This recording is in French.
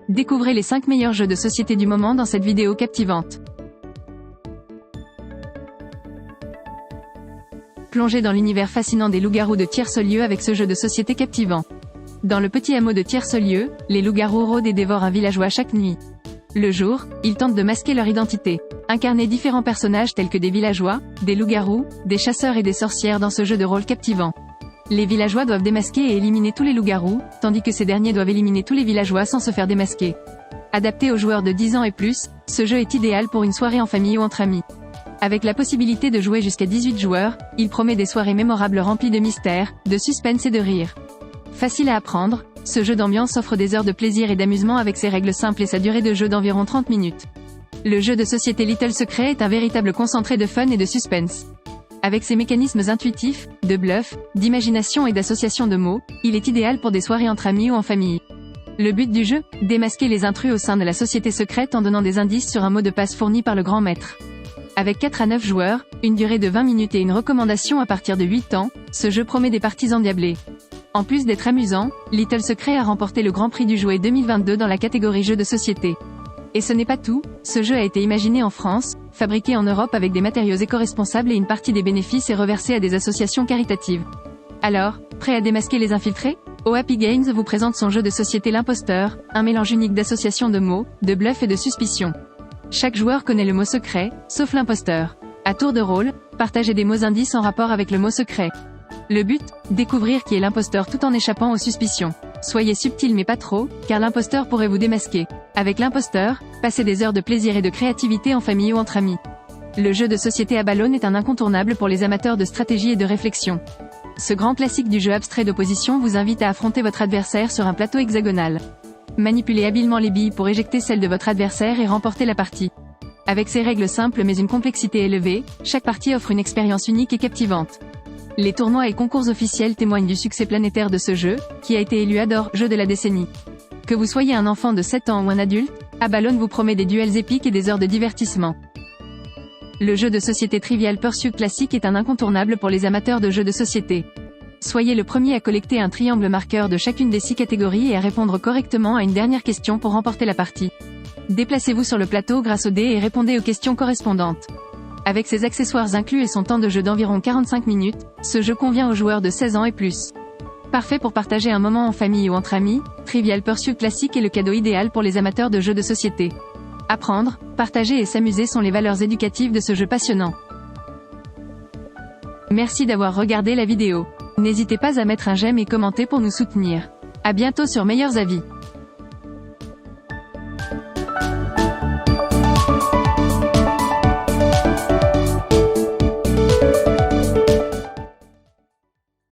Découvrez les 5 meilleurs jeux de société du moment dans cette vidéo captivante. Plongez dans l'univers fascinant des loups-garous de Tierce-Lieu avec ce jeu de société captivant. Dans le petit hameau de Tierce-Lieu, les loups-garous rôdent et dévorent un villageois chaque nuit. Le jour, ils tentent de masquer leur identité. Incarnez différents personnages tels que des villageois, des loups-garous, des chasseurs et des sorcières dans ce jeu de rôle captivant. Les villageois doivent démasquer et éliminer tous les loups-garous, tandis que ces derniers doivent éliminer tous les villageois sans se faire démasquer. Adapté aux joueurs de 10 ans et plus, ce jeu est idéal pour une soirée en famille ou entre amis. Avec la possibilité de jouer jusqu'à 18 joueurs, il promet des soirées mémorables remplies de mystères, de suspense et de rire. Facile à apprendre, ce jeu d'ambiance offre des heures de plaisir et d'amusement avec ses règles simples et sa durée de jeu d'environ 30 minutes. Le jeu de société Little Secret est un véritable concentré de fun et de suspense. Avec ses mécanismes intuitifs, de bluff, d'imagination et d'association de mots, il est idéal pour des soirées entre amis ou en famille. Le but du jeu, démasquer les intrus au sein de la société secrète en donnant des indices sur un mot de passe fourni par le grand maître. Avec 4 à 9 joueurs, une durée de 20 minutes et une recommandation à partir de 8 ans, ce jeu promet des parties endiablées. En plus d'être amusant, Little Secret a remporté le Grand Prix du jouet 2022 dans la catégorie jeux de société. Et ce n'est pas tout, ce jeu a été imaginé en France, fabriqué en Europe avec des matériaux éco-responsables et une partie des bénéfices est reversée à des associations caritatives. Alors, prêt à démasquer les infiltrés ? Happy Games vous présente son jeu de société L'Imposteur, un mélange unique d'associations de mots, de bluff et de suspicion. Chaque joueur connaît le mot secret, sauf l'imposteur. À tour de rôle, partagez des mots indices en rapport avec le mot secret. Le but, découvrir qui est l'imposteur tout en échappant aux suspicions. Soyez subtil mais pas trop, car l'imposteur pourrait vous démasquer. Avec l'imposteur, passez des heures de plaisir et de créativité en famille ou entre amis. Le jeu de société à ballon est un incontournable pour les amateurs de stratégie et de réflexion. Ce grand classique du jeu abstrait d'opposition vous invite à affronter votre adversaire sur un plateau hexagonal. Manipulez habilement les billes pour éjecter celles de votre adversaire et remporter la partie. Avec ses règles simples mais une complexité élevée, chaque partie offre une expérience unique et captivante. Les tournois et concours officiels témoignent du succès planétaire de ce jeu, qui a été élu Adore jeu de la décennie. Que vous soyez un enfant de 7 ans ou un adulte, Abalone vous promet des duels épiques et des heures de divertissement. Le jeu de société Trivial Pursuit classique est un incontournable pour les amateurs de jeux de société. Soyez le premier à collecter un triangle marqueur de chacune des 6 catégories et à répondre correctement à une dernière question pour remporter la partie. Déplacez-vous sur le plateau grâce aux dés et répondez aux questions correspondantes. Avec ses accessoires inclus et son temps de jeu d'environ 45 minutes, ce jeu convient aux joueurs de 16 ans et plus. Parfait pour partager un moment en famille ou entre amis, Trivial Pursuit classique est le cadeau idéal pour les amateurs de jeux de société. Apprendre, partager et s'amuser sont les valeurs éducatives de ce jeu passionnant. Merci d'avoir regardé la vidéo. N'hésitez pas à mettre un j'aime et commenter pour nous soutenir. À bientôt sur Meilleurs Avis.